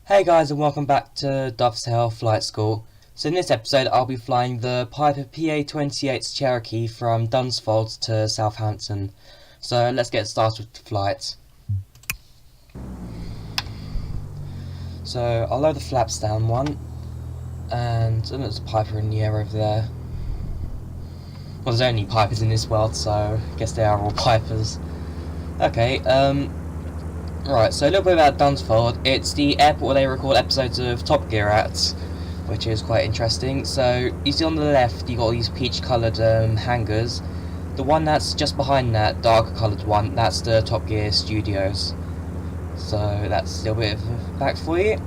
Hey guys, and welcome back to Dovetail Flight School. So in this episode I'll be flying the Piper PA-28 Cherokee from Dunsfold to Southampton. So let's get started with the flight. So I'll lower the flaps down one, and there's a Piper in the air over there. Well, there's only Pipers in this world, so I guess they are all Pipers. Okay, right, so a little bit about Dunsfold. It's the airport where they record episodes of Top Gear at, which is quite interesting. So you see on the left, you got all these peach coloured hangars. The one that's just behind that, darker coloured one, that's the Top Gear studios. So that's a little bit of a fact for you.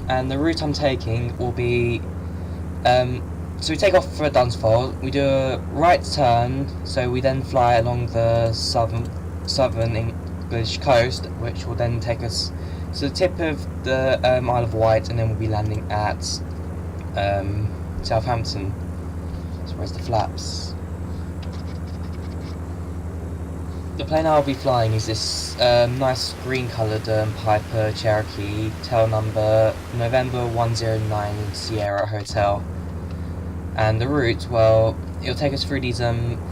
And the route I'm taking will be, so we take off for Dunsfold, we do a right turn, so we then fly along the southern English coast, which will then take us to the tip of the Isle of Wight, and then we'll be landing at Southampton. So where's the flaps? The plane I'll be flying is this nice green coloured Piper Cherokee, tail number November 109 Sierra Hotel. And the route, well, it'll take us through these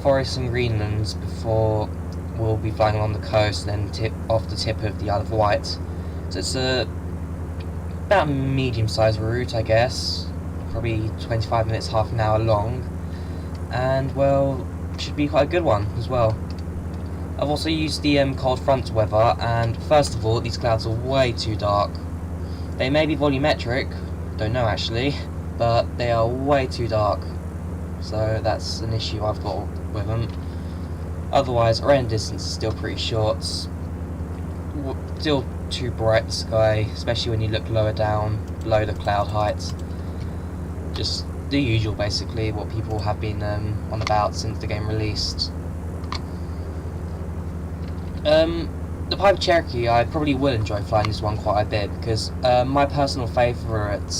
forests and greenlands before we'll be flying along the coast and then off the tip of the Isle of Wight. So it's about a medium-sized route, I guess, probably 25 minutes, half an hour long, and well, should be quite a good one as well. I've also used the cold front weather, and first of all, these clouds are way too dark. They may be volumetric, don't know actually, but they are way too dark, so that's an issue I've got with them. Otherwise, our end distance is still pretty short. Still too bright, the sky, especially when you look lower down, below the cloud height. Just the usual, basically, what people have been on about since the game released. The Piper Cherokee, I probably will enjoy flying this one quite a bit, because my personal favourite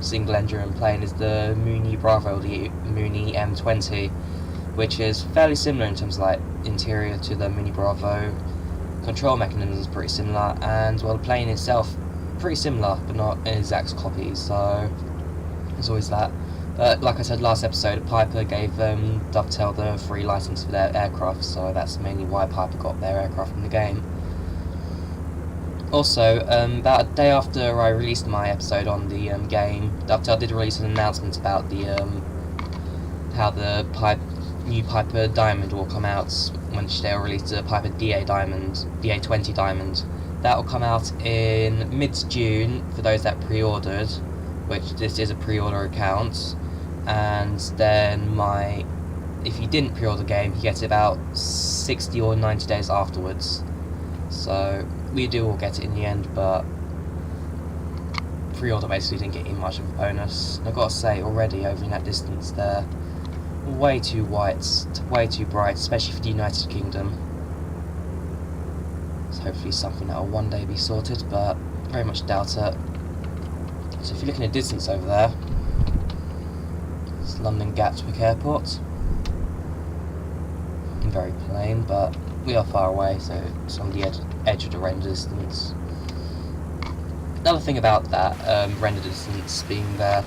single engine plane is the Mooney Bravo, the Mooney M20, which is fairly similar in terms of like interior to the Mooney Bravo. Control mechanism is pretty similar, and well, the plane itself pretty similar, but not an exact copy, so there's always that. But like I said last episode, Piper gave Dovetail the free license for their aircraft, so that's mainly why Piper got their aircraft in the game. Also, about a day after I released my episode on the game, Dovetail did release an announcement about the how the new Piper Diamond will come out, which they'll release the Piper DA20 Diamond. That will come out in mid-June for those that pre-ordered, which this is a pre-order account. And then if you didn't pre-order the game, you get it about 60 or 90 days afterwards. So we do all get it in the end, but pre-order basically didn't get you much of a bonus. And I've got to say, already over in that distance there, way too white, way too bright, especially for the United Kingdom. It's hopefully something that will one day be sorted, but very much doubt it. So if you're looking at distance over there, it's London Gatwick Airport. Very plain, but we are far away, so it's on the edge of the render distance. Another thing about that render distance being there,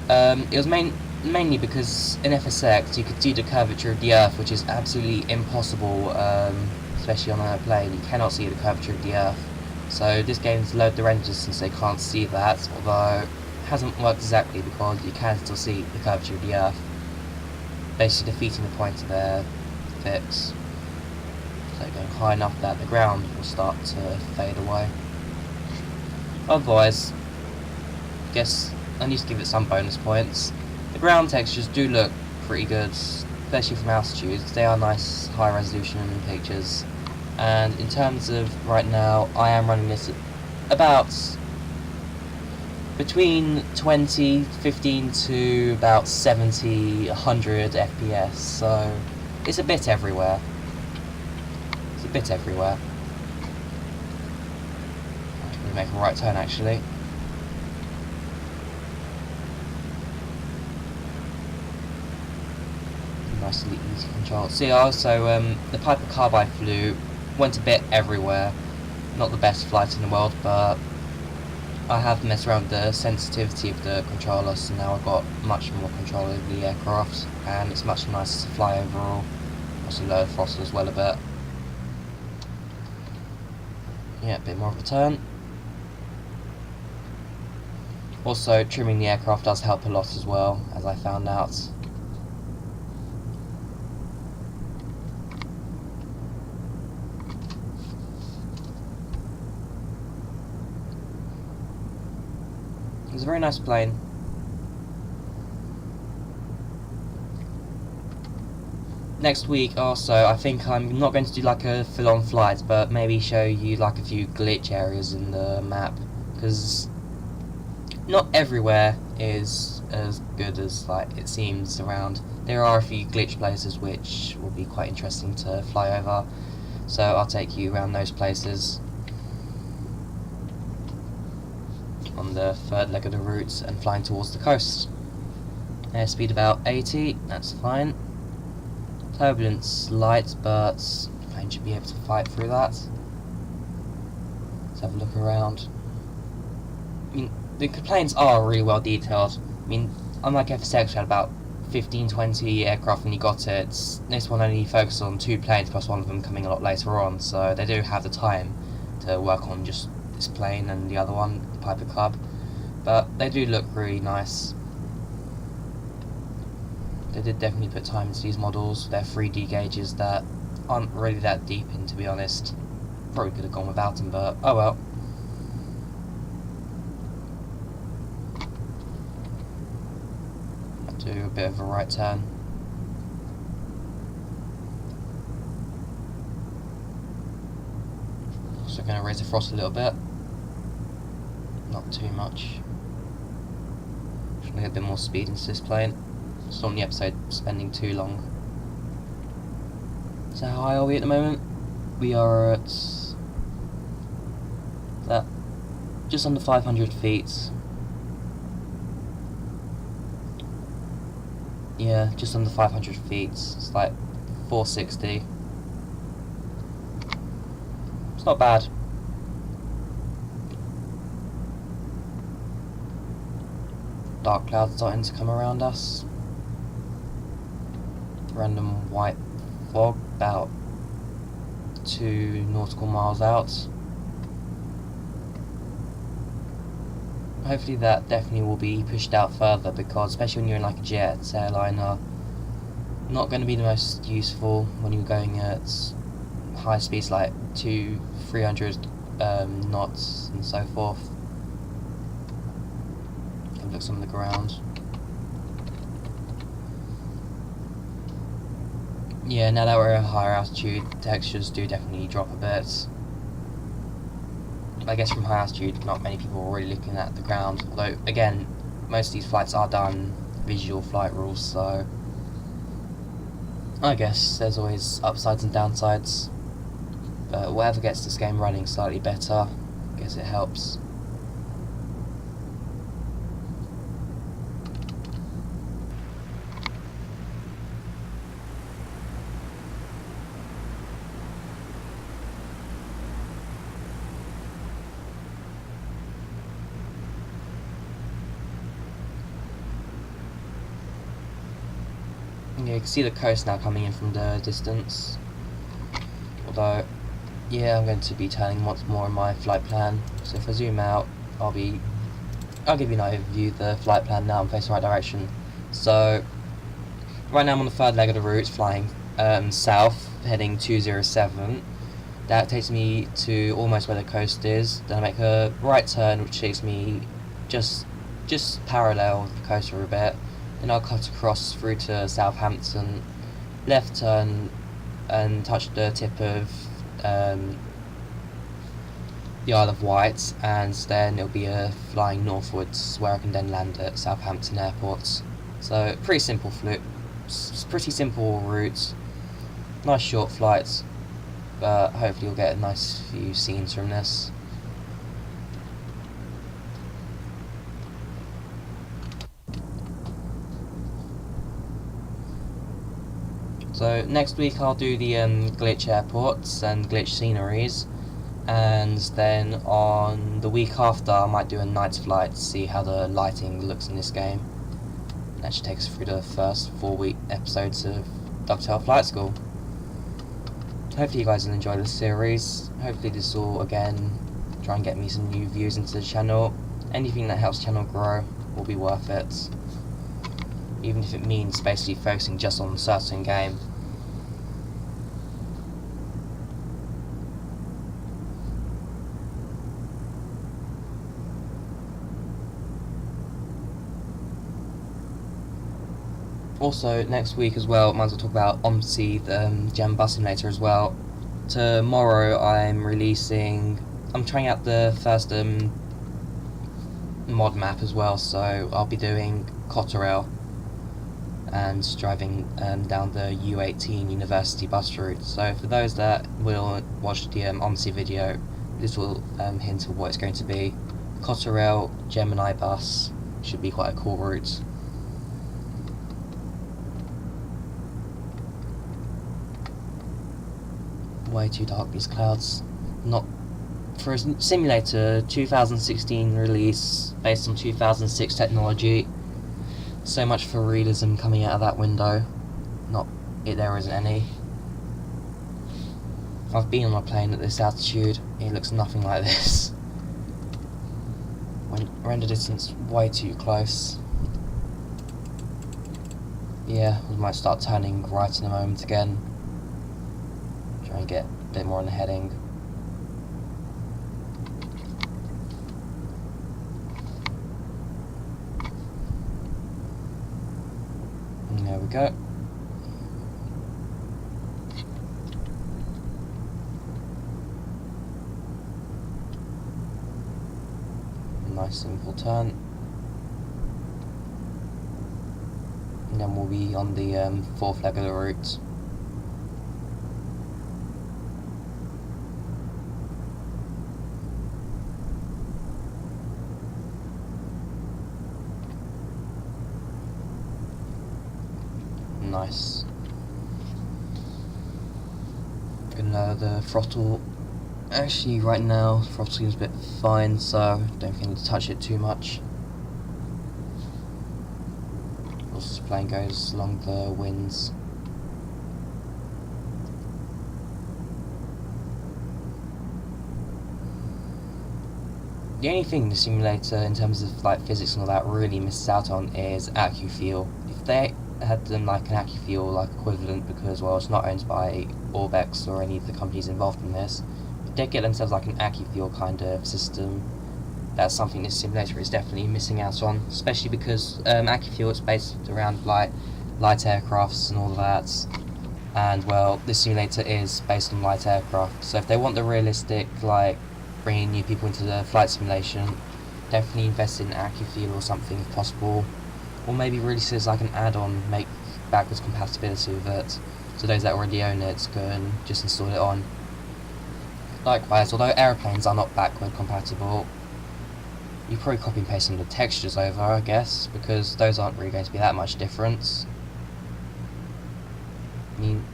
it was mainly because in FSX you could see the curvature of the Earth, which is absolutely impossible, especially on a plane. You cannot see the curvature of the Earth. So this game's lowered the render distance, so you can't see that, although it hasn't worked exactly because you can still see the curvature of the Earth, basically defeating the point of their fix. So going high enough that the ground will start to fade away. Otherwise, I guess I need to give it some bonus points. The ground textures do look pretty good, especially from altitude. They are nice high resolution pictures. And in terms of right now, I am running this at about between 15 to about 70, 100 FPS, so it's a bit everywhere. It's a bit everywhere. I'm going to make a right turn actually. Nice and easy control. See, also the Piper Carbide flew, went a bit everywhere. Not the best flight in the world, but I have messed around with the sensitivity of the controller, so now I've got much more control over the aircraft, and it's much nicer to fly overall. Also lower throttle as well a bit. Yeah, a bit more of a turn. Also, trimming the aircraft does help a lot as well, as I found out. It's a very nice plane. Next week also, I think I'm not going to do like a full-on flight, but maybe show you like a few glitch areas in the map, because not everywhere is as good as like it seems around. There are a few glitch places which will be quite interesting to fly over, so I'll take you around those places on the third leg of the route and flying towards the coast. Airspeed about 80, that's fine. Turbulence light, but the plane should be able to fight through that. Let's have a look around. I mean, the planes are really well detailed. I mean, unlike FSX, we had about 15-20 aircraft when you got it. This one only focused on 2 planes, plus one of them coming a lot later on, so they do have the time to work on just this plane and the other one, the Piper Cub. But they do look really nice. They did definitely put time into these models. They're 3D gauges that aren't really that deep in, to be honest. Probably could have gone without them, but oh well. I'll do a bit of a right turn. Also going to raise the throttle a little bit. Not too much. Just going to get a bit more speed into this plane. Just on the episode spending too long. So how high are we at the moment? We are at that just under 500 feet. Yeah, just under 500 feet. It's like 460. It's not bad. Dark clouds starting to come around us. Random white fog about 2 nautical miles out. Hopefully that definitely will be pushed out further, because especially when you're in like a jet airliner, not going to be the most useful when you're going at high speeds like 200-300 knots and so forth. Have a look some of the ground. Yeah, now that we're at a higher altitude, textures do definitely drop a bit. I guess from high altitude, not many people are really looking at the ground. Although, again, most of these flights are done visual flight rules, so I guess there's always upsides and downsides. But whatever gets this game running slightly better, I guess it helps. Yeah, you can see the coast now coming in from the distance. Although, yeah, I'm going to be turning once more in my flight plan. So if I zoom out, I'll give you an overview of the flight plan now. I'm facing the right direction. So, right now I'm on the third leg of the route, flying south, heading 207. That takes me to almost where the coast is. Then I make a right turn, which takes me just parallel the coast for a bit. Then I'll cut across through to Southampton, left turn and touch the tip of the Isle of Wight, and then it'll be a flying northwards where I can then land at Southampton Airport. So pretty simple pretty simple route, nice short flights, but hopefully you'll get a nice few scenes from this. So next week I'll do the glitch airports and glitch sceneries. and then on the week after I might do a night flight to see how the lighting looks in this game. That should take us through the first 4-week episodes of Dovetail Flight School. Hopefully you guys will enjoy this series. Hopefully this will again try and get me some new views into the channel. Anything that helps the channel grow will be worth it, even if it means basically focusing just on a certain game. Also, next week as well, might as well talk about OMSI, the Gem Bus Simulator as well. Tomorrow I'm trying out the first mod map as well, so I'll be doing Cotterell and driving down the U18 University bus route. So for those that will watch the OMSI video, this will hint at what it's going to be. Cotterell Gemini bus should be quite a cool route. Way too dark, these clouds. Not for a simulator 2016 release based on 2006 technology. So much for realism coming out of that window. There isn't any. I've been on a plane at this altitude. It looks nothing like this. Render distance way too close. Yeah, we might start turning right in a moment again. Try and get a bit more on the heading. And there we go. Nice simple turn. And then we'll be on the fourth leg of the route. Nice. And the throttle, actually right now the throttle seems a bit fine, so don't think I need to touch it too much. Also, this plane goes along the winds. The only thing the simulator in terms of like physics and all that really misses out on is AccuFuel. If they had done like an AccuFuel like equivalent, because well it's not owned by Orbex or any of the companies involved in this, if they get themselves like an AccuFuel kind of system, that's something this simulator is definitely missing out on, especially because AccuFuel is based around light aircrafts and all of that, and well this simulator is based on light aircraft, so if they want the realistic like bringing new people into the flight simulation, definitely invest in AccuFuel or something if possible. Or maybe release it as like an add-on, make backwards compatibility with it, so those that already own it can just install it on. Likewise, although aeroplanes are not backward compatible, you probably copy and paste some of the textures over, I guess, because those aren't really going to be that much difference. I mean,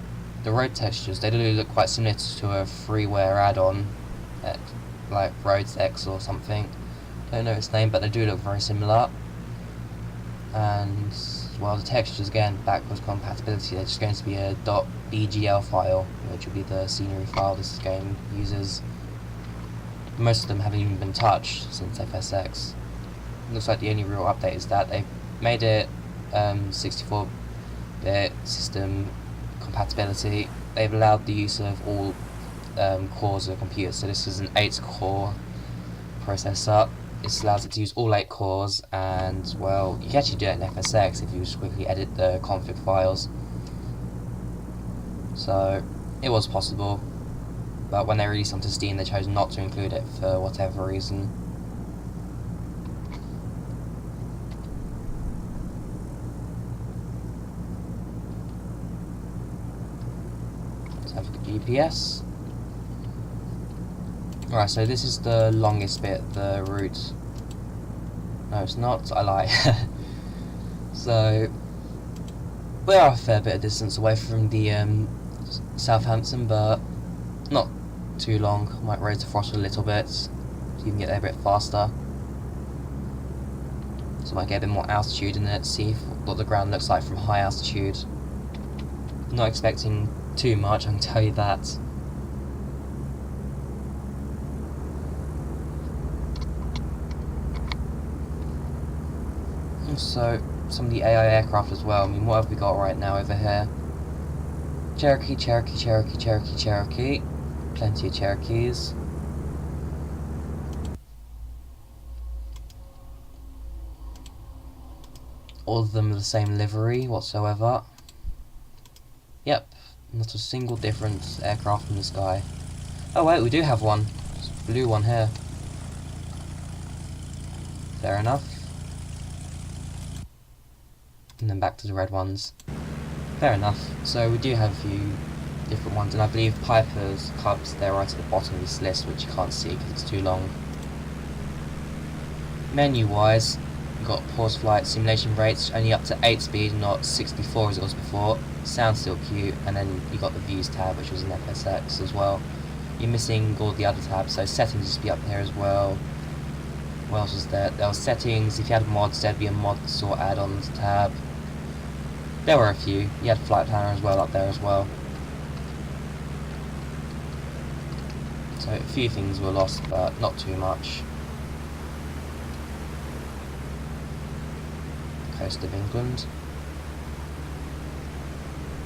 the road textures, they do look quite similar to a freeware add-on, like Roads X or something. Don't know its name, but they do look very similar. And well, the textures again, backwards compatibility, they're just going to be a .bgl file, which will be the scenery file this game uses. Most of them haven't even been touched since FSX. Looks like the only real update is that they've made it 64-bit system compatibility. They've allowed the use of all cores of the computer, so this is an 8-core processor. This allows it to use all 8 cores, and well, you can actually do it in FSX if you just quickly edit the config files. So it was possible, but when they released onto Steam they chose not to include it for whatever reason. Let's have a look at GPS. Right, so this is the longest bit, the route. No, it's not, I lie. So, we are a fair bit of distance away from the Southampton, but not too long. I might raise the throttle a little bit so you can get there a bit faster. So I might get a bit more altitude in it, see what the ground looks like from high altitude. Not expecting too much, I can tell you that. Also, some of the AI aircraft as well. I mean, what have we got right now over here? Cherokee, Cherokee, Cherokee, Cherokee, Cherokee. Plenty of Cherokees. All of them are the same livery whatsoever. Yep, not a single different aircraft in the sky. Oh wait, we do have one. There's a blue one here. Fair enough. And then back to the red ones. Fair enough. So we do have a few different ones, and I believe Piper's Cubs, they're right at the bottom of this list, which you can't see because it's too long. Menu wise, we've got pause flight simulation rates, only up to 8 speed, not 64 as it was before. Sounds still cute, and then you got the views tab, which was an FSX as well. You're missing all the other tabs, so settings used to be up there as well. What else was there? There was settings. If you had mods, there'd be a mods or add-ons tab. There were a few. You had flight planner as well up there as well. So a few things were lost, but not too much. Coast of England.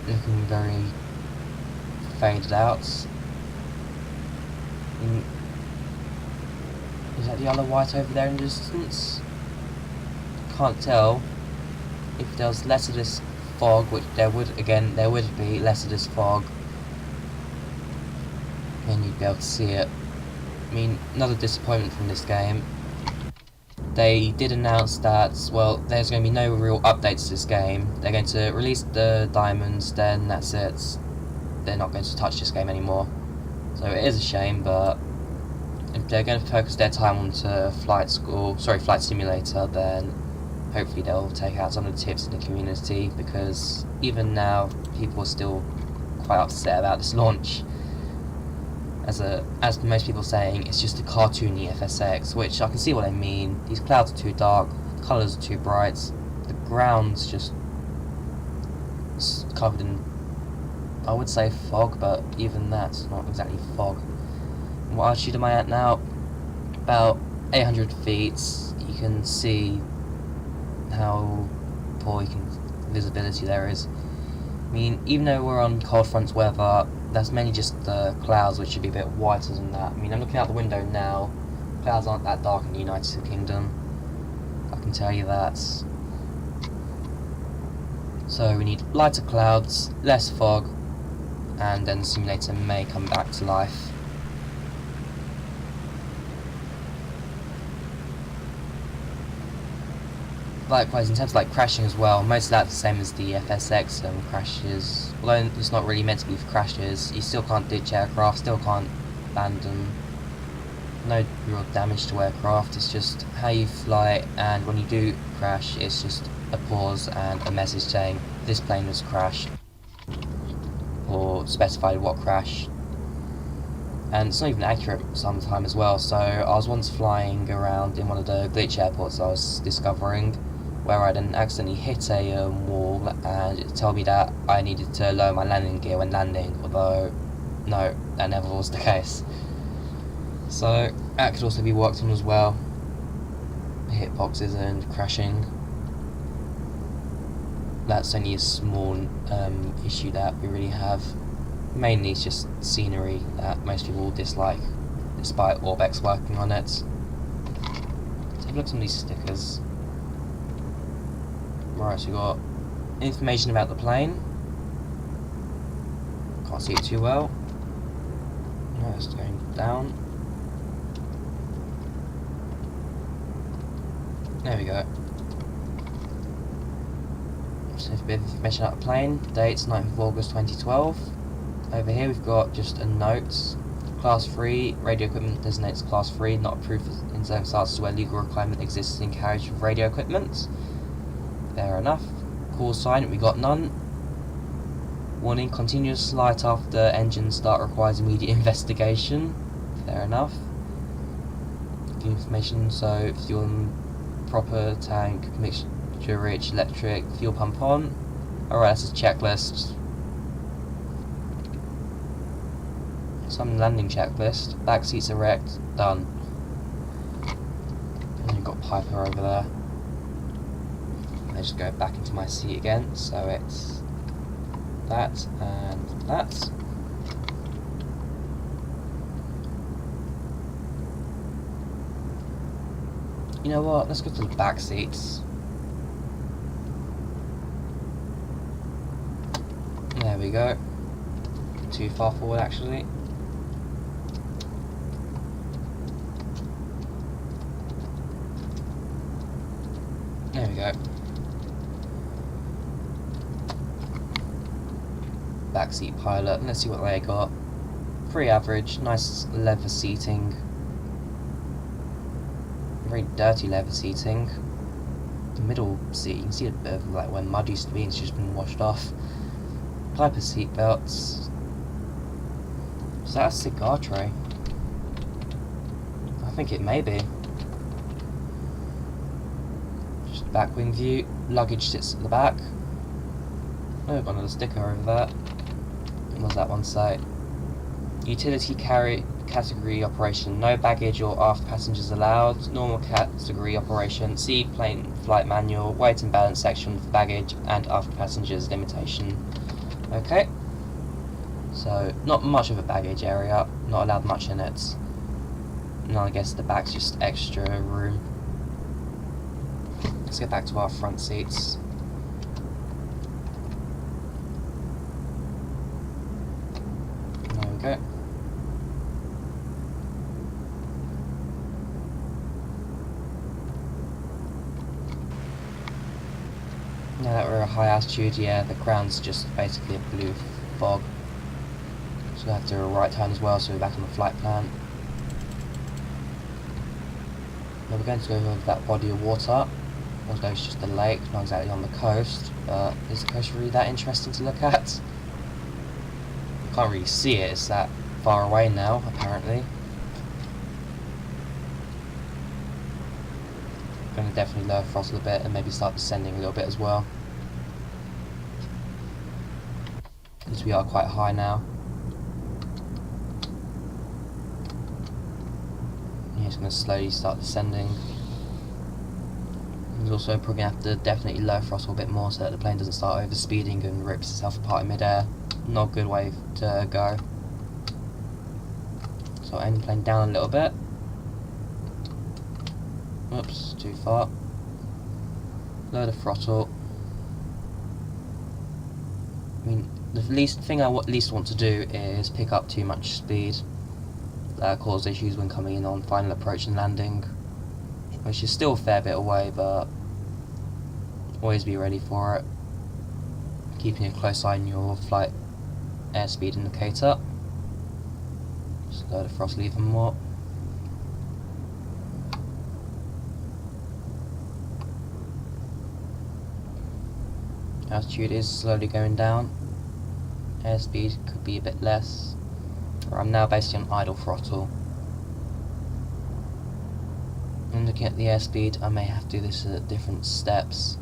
Looking very faded out. Is that the Isle of Wight over there in the distance? Can't tell. If there was less of this fog, which there would be less of this fog, then you'd be able to see it. I mean, another disappointment from this game. They did announce that, well, there's going to be no real updates to this game. They're going to release the diamonds, then that's it. They're not going to touch this game anymore. So it is a shame, but if they're going to focus their time onto Flight Simulator, then hopefully they'll take out some of the tips in the community, because even now people are still quite upset about this launch. As most people are saying, it's just a cartoony FSX, which I can see what I mean. These clouds are too dark, the colours are too bright, the ground's just covered in, I would say fog, but even that's not exactly fog. What altitude am I at now? About 800 feet. You can see how poor visibility there is. I mean, even though we're on cold front weather, that's mainly just the clouds, which should be a bit whiter than that. I mean, I'm looking out the window now. Clouds aren't that dark in the United Kingdom, I can tell you that. So we need lighter clouds, less fog, and then the simulator may come back to life. Likewise, in terms of crashing as well, most of that's the same as the FSX crashes. Although it's not really meant to be for crashes, you still can't ditch aircraft, still can't land them. No real damage to aircraft, it's just how you fly, and when you do crash, it's just a pause and a message saying this plane was crashed, or specified what crash. And it's not even accurate sometimes as well. So I was once flying around in one of the glitch airports I was discovering, where I then accidentally hit a wall, and it told me that I needed to lower my landing gear when landing, although no, that never was the case. So that could also be worked on as well, hitboxes and crashing. That's only a small issue that we really have. Mainly it's just scenery that most people dislike, despite Orbex working on it. Let's have a look at some of these stickers. Right, so we've got information about the plane. Can't see it too well. No, it's going down. There we go. So a bit of information about the plane. Dates 9th of August 2012. Over here we've got just a note. Class 3, radio equipment designates Class 3, not approved in circumstances where legal requirement exists in carriage of radio equipment. Fair enough. Call sign, we got none. Warning, continuous light after engine start requires immediate investigation. Fair enough. Information, so fuel proper tank, mixture rich, electric, fuel pump on. Alright, that's a checklist. Some landing checklist. Back seats erect, done. And then you've got Piper over there. I just go back into my seat again, so it's that and that. You know what, let's go to the back seats. There we go. Too far forward actually. There we go. Backseat pilot, let's see what they got. Pretty average, nice leather seating. Very dirty leather seating. The middle seat, you can see a bit of like where mud used to be, it's just been washed off. Piper seat belts. Is that a cigar tray? I think it may be. Just back wing view. Luggage sits at the back. Oh, got another sticker over there. What was that one say? Utility category operation. No baggage or aft passengers allowed. Normal category operation. See plane flight manual. Weight and balance section for baggage and aft passengers limitation. Okay. So, not much of a baggage area. Not allowed much in it. And I guess the back's just extra room. Let's get back to our front seats. There we go. Now that we're at a high altitude, yeah, the ground's just basically a blue fog. So we have to do a right turn as well, so we're back on the flight plan. Now we're going to go over that body of water. Although it's just a lake, not exactly on the coast, but is the coast really that interesting to look at? You can't really see it, it's that far away now, apparently. Going to definitely lower throttle a bit and maybe start descending a little bit as well. Because we are quite high now. Yeah, it's going to slowly start descending. There's also probably going to have to definitely lower throttle a bit more so that the plane doesn't start over speeding and rips itself apart in midair. Not a good way to go. So aim the plane down a little bit. Oops, too far. Lower the throttle. I mean, the least thing I least want to do is pick up too much speed. That cause issues when coming in on final approach and landing, which is still a fair bit away, but always be ready for it. Keeping a close eye on your flight airspeed indicator. Just lower the throttle even more. Altitude is slowly going down. Airspeed could be a bit less. I'm now basically on idle throttle. And looking at the airspeed, I may have to do this at different steps.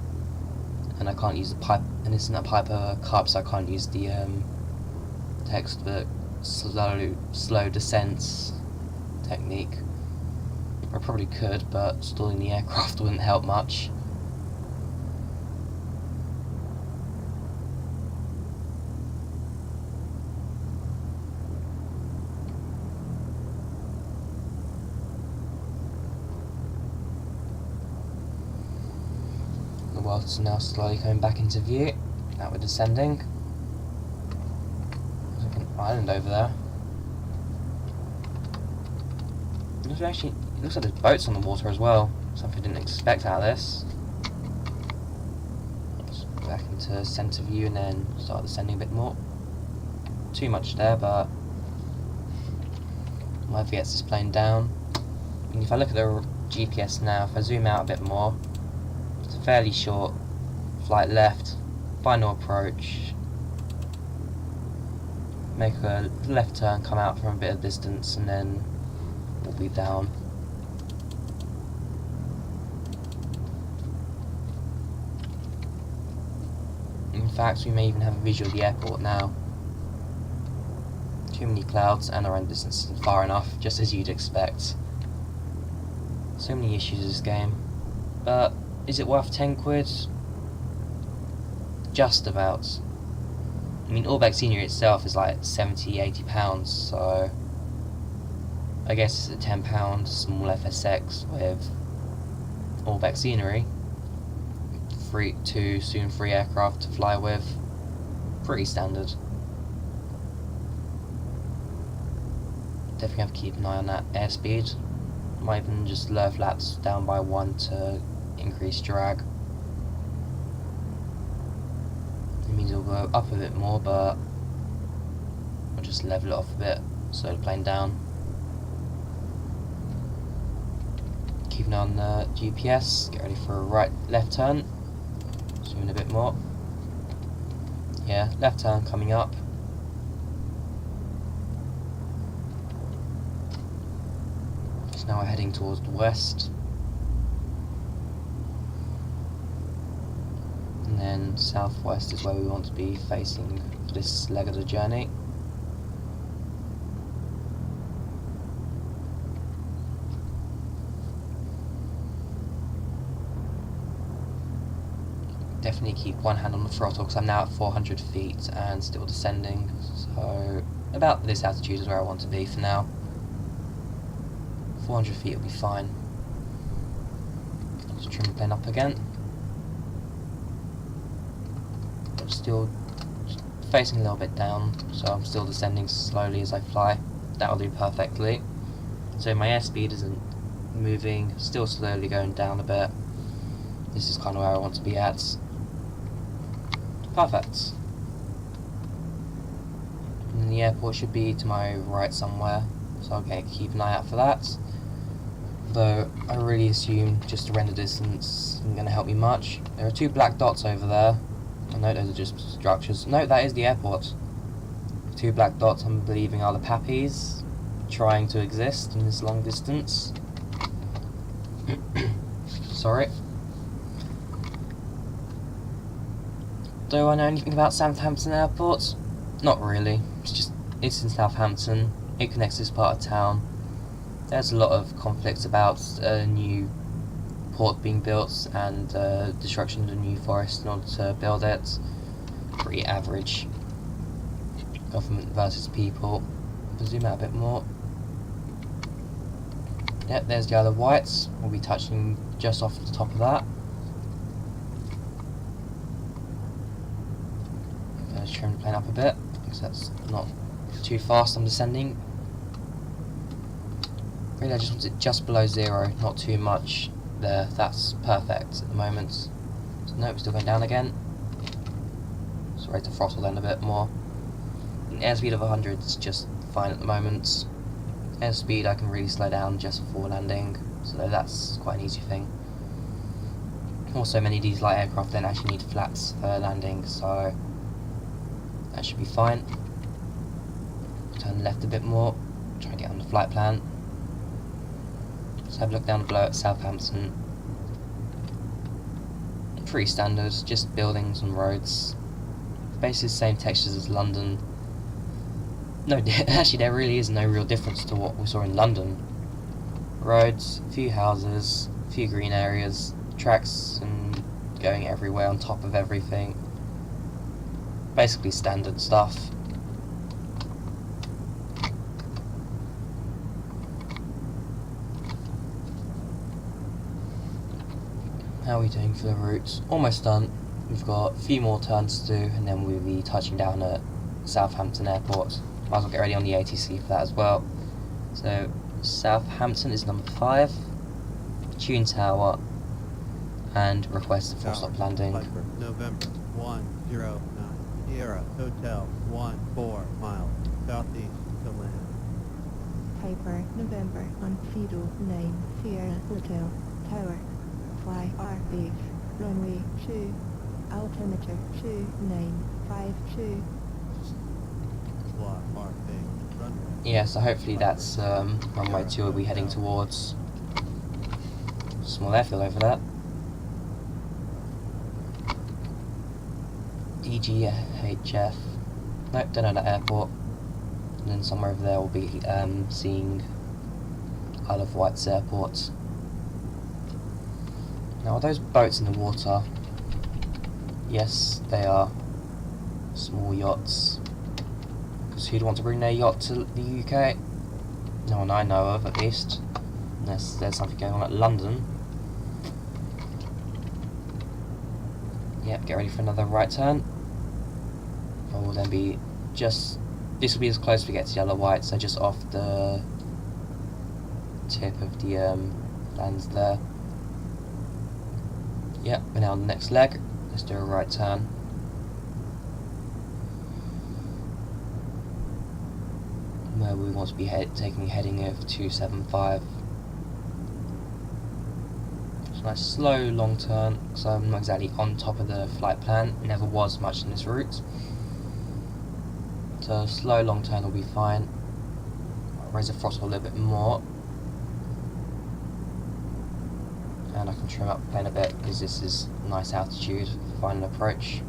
And I can't use the pipe, and it's not a Piper carb, so I can't use the textbook slow descents technique. I probably could, but stalling the aircraft wouldn't help much. The world's now slowly coming back into view. Now we're descending. There's like an island over there. It looks like there's boats on the water as well. Something I didn't expect out of this. Let's go back into centre view and then start descending a bit more. Too much there, but whatever gets this plane down. And if I look at the GPS now, if I zoom out a bit more, it's a fairly short flight left, final approach, make a left turn, come out from a bit of distance, and then we'll be down. In fact, we may even have a visual of the airport now. Too many clouds and our own distance isn't far enough, just as you'd expect. So many issues in this game. But is it worth 10 quid? Just about. I mean, Allback scenery itself is like 70-80 pounds, so I guess it's a £10 small FSX with Allback scenery, two soon free aircraft to fly with. Pretty standard. Definitely have to keep an eye on that airspeed. Might even just lower flaps down by 1 to increase drag. It means it'll go up a bit more, but I'll just level it off a bit, slow the plane down. Keep an eye on the GPS, get ready for a left turn. Zoom in a bit more. Yeah, left turn coming up. So now we're heading towards the west. And then southwest is where we want to be facing for this leg of the journey. Definitely keep one hand on the throttle because I'm now at 400 feet and still descending, so about this altitude is where I want to be for now. 400 feet will be fine. I'll just trim the plane up again. I'm still facing a little bit down, so I'm still descending slowly as I fly. That'll do perfectly. So my airspeed isn't moving, still slowly going down a bit. This is kind of where I want to be at. Perfect. And the airport should be to my right somewhere, so okay, keep an eye out for that. Though I really assume just the render distance isn't going to help me much. There are 2 black dots over there. I know those are just structures. No, that is the airport. 2 black dots I'm believing are the PAPIs trying to exist in this long distance. Sorry. Do I know anything about Southampton Airport? Not really. It's in Southampton. It connects this part of town. There's a lot of conflicts about a new port being built and destruction of the new forest in order to build it. Pretty average. Government versus people. I'll zoom out a bit more. Yep, there's the other whites. We'll be touching just off the top of that. Let's trim the plane up a bit, because that's not too fast I'm descending. Really, I just want it just below 0, not too much there. That's perfect at the moment. So nope, still going down again. Sorry to throttle then a bit more. An airspeed of 100 is just fine at the moment. Airspeed I can really slow down just before landing, so that's quite an easy thing. Also, many of these light aircraft don't actually need flaps for landing, so that should be fine. Turn left a bit more, try and get on the flight plan. Let's have a look down below at Southampton. Pretty standard, just buildings and roads. Basically the same textures as London. No, actually there really is no real difference to what we saw in London. Roads, few houses, few green areas, tracks and going everywhere on top of everything. Basically standard stuff. How are we doing for the route? Almost done. We've got a few more turns to do and then we'll be touching down at Southampton Airport. Might as well get ready on the ATC for that as well. So Southampton is number 5, Tune Tower, and request a full stop landing. Piper, November 109 Sierra Hotel 14 miles southeast to land. Piper, November, on Fido 9 Sierra Hotel Tower. Fly R8, runway 2, altimeter 2952. fly R base runway. Yeah, so hopefully that's runway 2 we'll be heading towards. Small airfield over there. DGHF. Nope, don't know that airport. And then somewhere over there we'll be seeing Isle of Wight's airport. Now, are those boats in the water? Yes, they are. Small yachts. Because who'd want to bring their yacht to the UK? No one I know of, at least. Unless there's something going on at London. Yep, get ready for another right turn. I will then be just... This will be as close as we get to Yellow White, so just off the tip of the lands there. Yep, we're now on the next leg. Let's do a right turn. Where we want to be taking a heading of 275. It's a nice slow long turn, so I'm not exactly on top of the flight plan. Never was much in this route. So a slow long turn will be fine. I'll raise the throttle a little bit more. And I can trim up the plane a bit because this is nice altitude for final approach.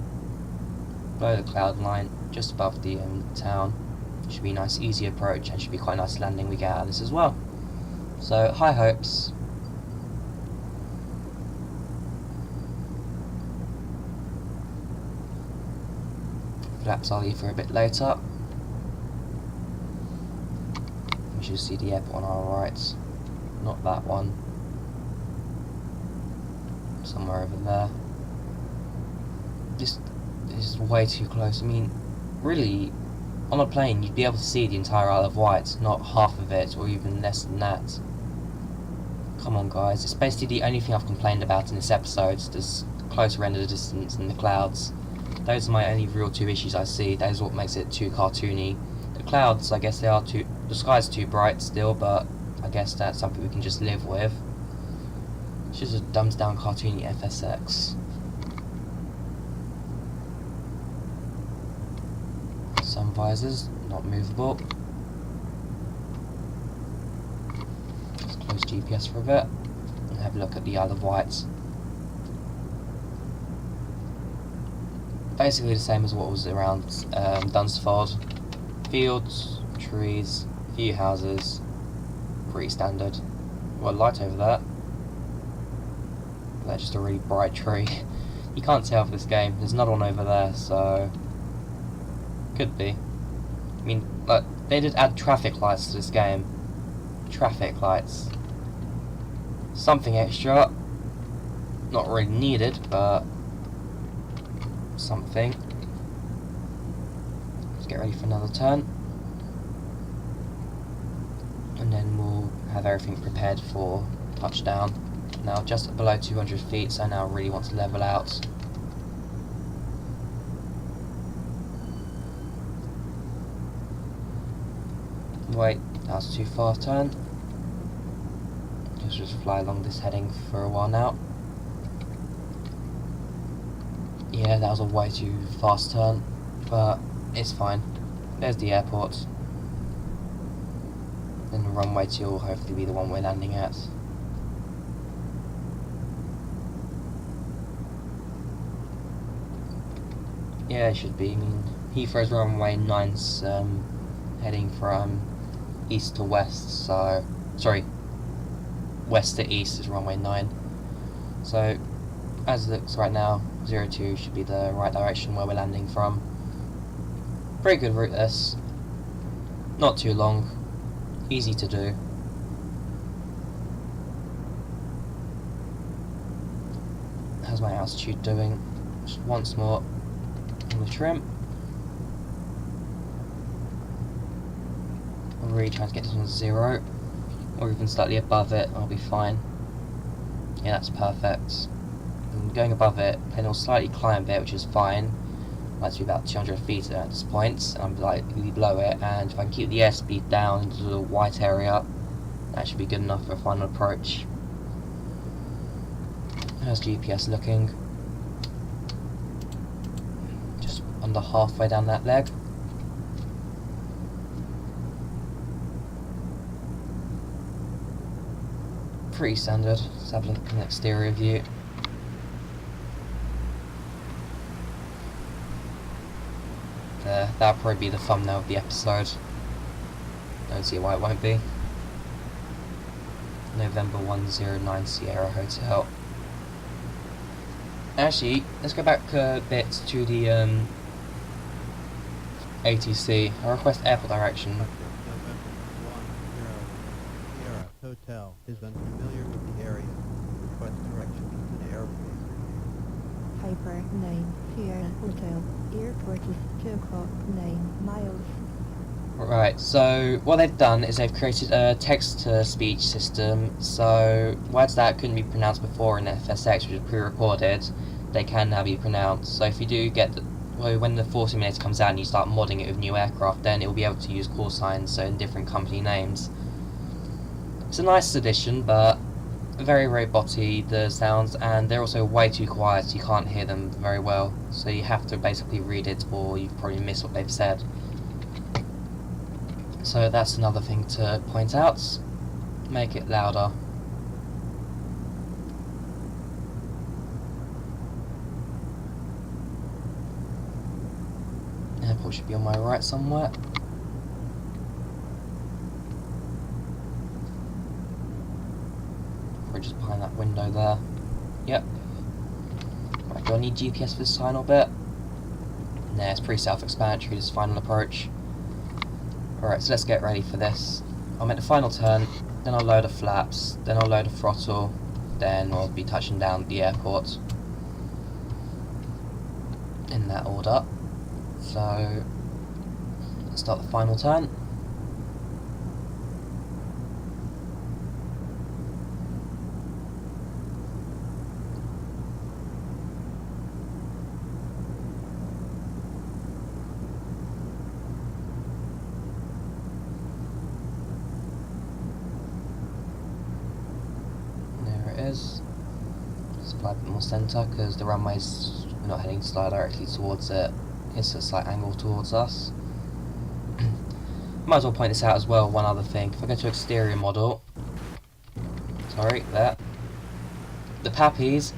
Below the cloud line, just above the town. Should be a nice easy approach and should be quite a nice landing we get out of this as well. So high hopes. Flaps I'll leave for a bit later. We should see the airport on our right. Not that one. Somewhere over there. This is way too close. I mean, really, on a plane you'd be able to see the entire Isle of Wight, not half of it, or even less than that. Come on guys, it's basically the only thing I've complained about in this episode, this closer end of the distance and the clouds. Those are my only real two issues I see. That is what makes it too cartoony. The clouds, I guess they are too... The sky's too bright still, but I guess that's something we can just live with. It's just a dumbed down cartoony FSX. Sun visors, not movable. Let's close GPS for a bit and have a look at the Isle of Wight. Basically the same as what was around Dunsfold. Fields, trees, few houses, pretty standard. Well, light over there. That's just a really bright tree. You can't tell for this game. There's another one over there, so could be. I mean, like, they did add traffic lights to this game. Traffic lights. Something extra. Not really needed, but something. Let's get ready for another turn. And then we'll have everything prepared for touchdown. Now just below 200 feet, so now I really want to level out. Wait, that was too fast turn. Let's just fly along this heading for a while now. Yeah, that was a way too fast turn, but it's fine. There's the airport. Then the runway 2 will hopefully be the one we're landing at. Yeah, it should be. I mean, Heathrow's runway 9's heading from east to west, so... Sorry, west to east is runway 9. So, as it looks right now, 02 should be the right direction where we're landing from. Pretty good route this. Not too long. Easy to do. How's my altitude doing? Just once more on the trim. I'm really trying to get this on 0, or even slightly above it. I'll be fine. Yeah, that's perfect. And going above it, then it'll slightly climb a bit, which is fine. Like to be about 200 feet at this point. I'm slightly below it, and if I can keep the airspeed down into the white area, that should be good enough for a final approach. How's GPS looking? Just under halfway down that leg. pretty standard. Let's have a look at an exterior view. There, that'll probably be the thumbnail of the episode. Don't see why it won't be. November 109 Sierra Hotel. Actually, let's go back a bit to the ATC. I request airport direction. November 10 Sierra Hotel is unfamiliar with the area. Request directions to the airport. Piper 9 Sierra Hotel. Airport is 2 o'clock 9 miles. Right, so what they've done is they've created a text-to-speech system, so words that couldn't be pronounced before in FSX, which is pre-recorded, they can now be pronounced. So if you do get when the 40 minutes comes out and you start modding it with new aircraft, then it will be able to use call signs, so in different company names. It's a nice addition, but very, very botty, the sounds, and they're also way too quiet, so you can't hear them very well, so you have to basically read it or you probably miss what they've said. So that's another thing to point out. Make it louder. Airport should be on my right somewhere. Or just behind that window there. Yep. Right, do I need GPS for this final bit? Nah, it's pretty self-explanatory, this final approach. Alright, so let's get ready for this. I'll make the final turn, then I'll load the flaps, then I'll load the throttle, then I'll be touching down at the airport. In that order. So, let's start the final turn. Is. Just apply a bit more centre because the runway's we're not heading directly towards it. It's a slight angle towards us. Might as well point this out as well. One other thing: if I go to exterior model, sorry, there. The PAPIs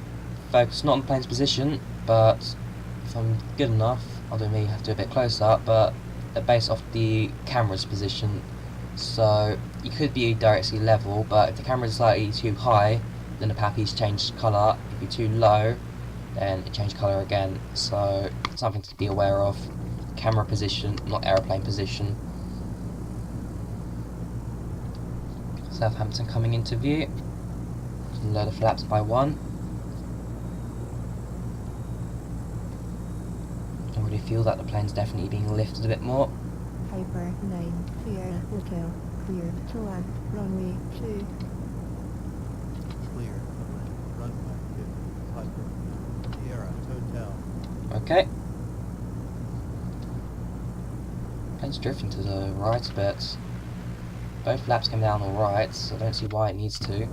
focus not on the plane's position, but if I'm good enough, I don't really have to do a bit close up, but they're based off the camera's position. So you could be directly level, but if the camera is slightly too high, then the PAPIs change colour. If you're too low, then it changes colour again. So something to be aware of. Camera position, not aeroplane position. Southampton coming into view. Load the flaps by 1. I already feel that the plane's definitely being lifted a bit more. Piper 9 Sierra Hotel. Clear to land. Runway 2. Clear to land. Runway 2. Piper Sierra Hotel. Okay. Plane's drifting to the right a bit. Both flaps came down alright, so I don't see why it needs to.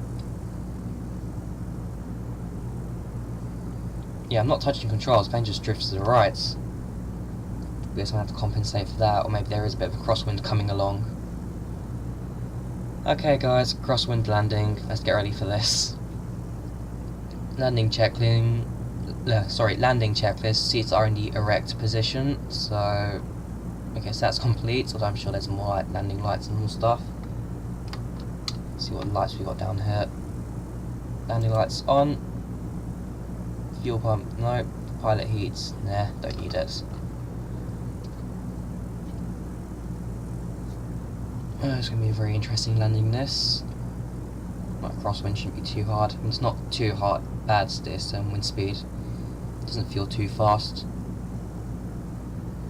Yeah, I'm not touching controls, plane just drifts to the right. I guess I'm going to have to compensate for that, or maybe there is a bit of a crosswind coming along. Okay guys, crosswind landing, let's get ready for this. Landing checklist, seats are in the erect position, so I guess that's complete, although I'm sure there's more like landing lights and more stuff. See what lights we got down here. Landing lights on. Fuel pump, no. Pilot heats, nah, don't need it. It's going to be a very interesting landing this. Like crosswind shouldn't be too hard. I mean, it's not too hard, bad this wind speed. It doesn't feel too fast.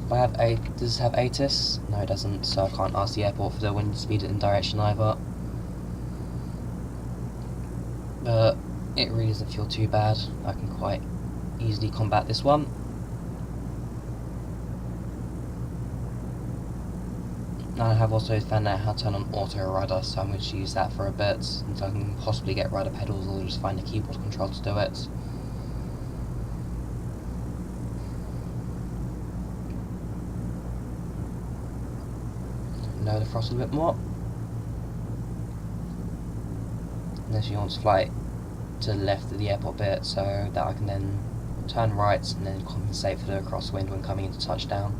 If I have does this have ATIS? No it doesn't, so I can't ask the airport for the wind speed and direction either. But it really doesn't feel too bad. I can quite easily combat this one. And I have also found out how to turn on auto rider, so I'm going to use that for a bit until I can possibly get rider pedals or just find a keyboard control to do it. Lower the throttle a bit more. unless you want to fly to the left of the airport bit, so that I can then turn right and then compensate for the crosswind when coming into touchdown.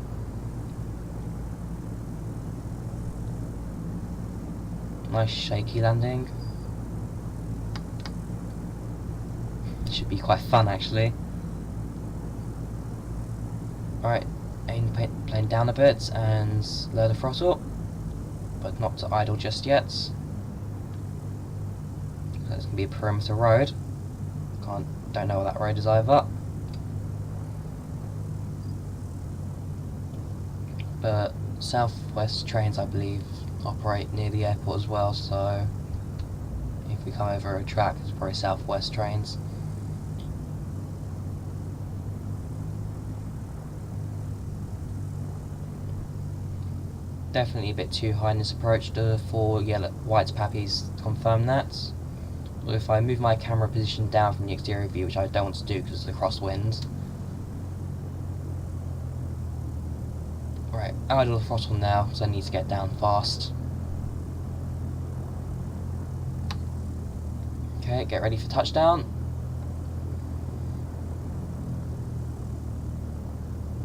Nice shaky landing. It should be quite fun actually. Right, aim the plane down a bit and lower the throttle, but not to idle just yet. There's going to be a perimeter road. Don't know what that road is either. But Southwest trains, I believe, operate near the airport as well, so if we come over a track, it's probably Southwest trains. Definitely a bit too high in this approach. The 4 white pappies confirm that. If I move my camera position down from the exterior view, which I don't want to do because of the crosswind. Right, idle the throttle now because I need to get down fast. Okay, get ready for touchdown.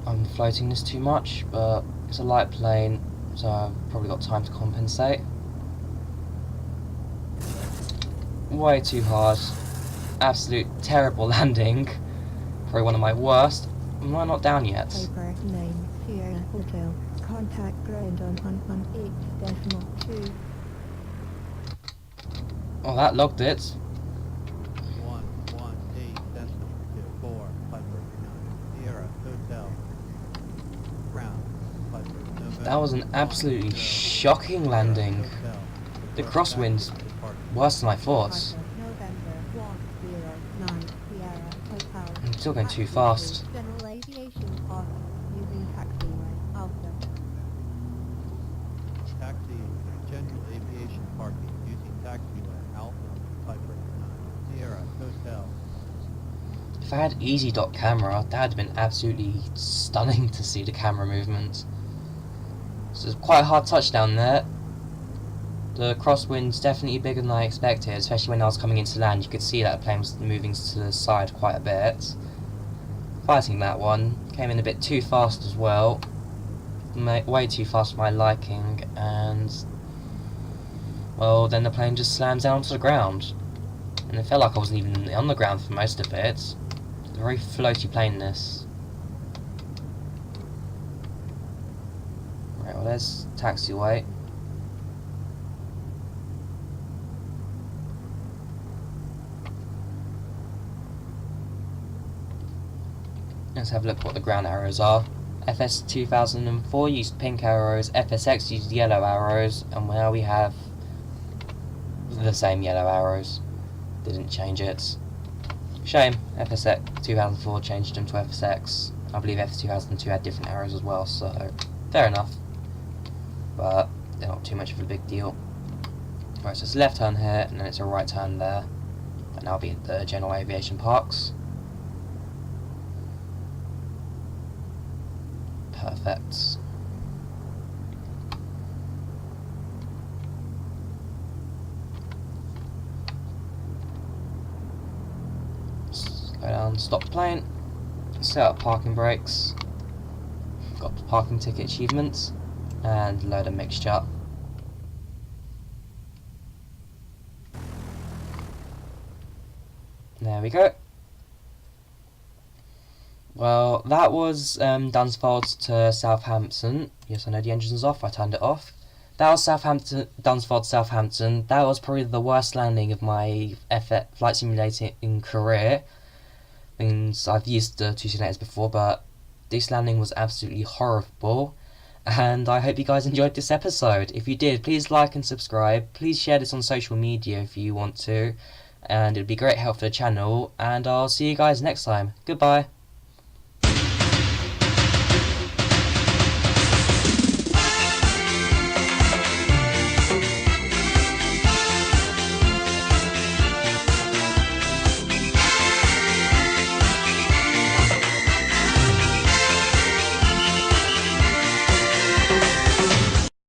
I'm floating this too much, but it's a light plane, so I've probably got time to compensate. Way too hard. Absolute terrible landing. Probably one of my worst. Am I not down yet? Piper 9 Sierra Hotel. Contact ground on 118.2. Oh, that logged it. 118.4 Piper 9 Sierra Hotel. Ground Piper November. That was an absolutely shocking landing. The crosswind's worse than I thought. Piper November 109 Sierra Hotel. I'm still going too fast. General aviation parking using taxiway Alpha. Taxi general aviation parking using taxiway Alpha Piper 9 Sierra Hotel. If I had easy dot camera, that would have been absolutely stunning to see the camera movement. So it's quite a hard touchdown there. The crosswind's definitely bigger than I expected, especially when I was coming into land. You could see that the plane was moving to the side quite a bit. Fighting that one, came in a bit too fast as well. Way too fast for my liking, and well, then the plane just slammed down to the ground. And it felt like I wasn't even on the ground for most of it. It's a very floaty plane, this. Right, well there's taxiway. Let's have a look at what the ground arrows are. FS 2004 used pink arrows, FSX used yellow arrows, and now we have the same yellow arrows. Didn't change it. Shame, FSX 2004 changed them to FSX. I believe FS 2002 had different arrows as well, so fair enough. But they're not too much of a big deal. Right, so it's a left turn here, and then it's a right turn there. And I'll be at the general aviation parks. Perfect. Slow down, stop the plane, set up parking brakes, got the parking ticket achievements, and load a mixture. There we go. Well, that was Dunsfold to Southampton. Yes, I know the engine's off, I turned it off. That was Dunsfold, Southampton. That was probably the worst landing of my flight simulating career. Means I've used the two simulators before, but this landing was absolutely horrible. And I hope you guys enjoyed this episode. If you did, please like and subscribe. Please share this on social media if you want to. And it would be great help for the channel. And I'll see you guys next time. Goodbye.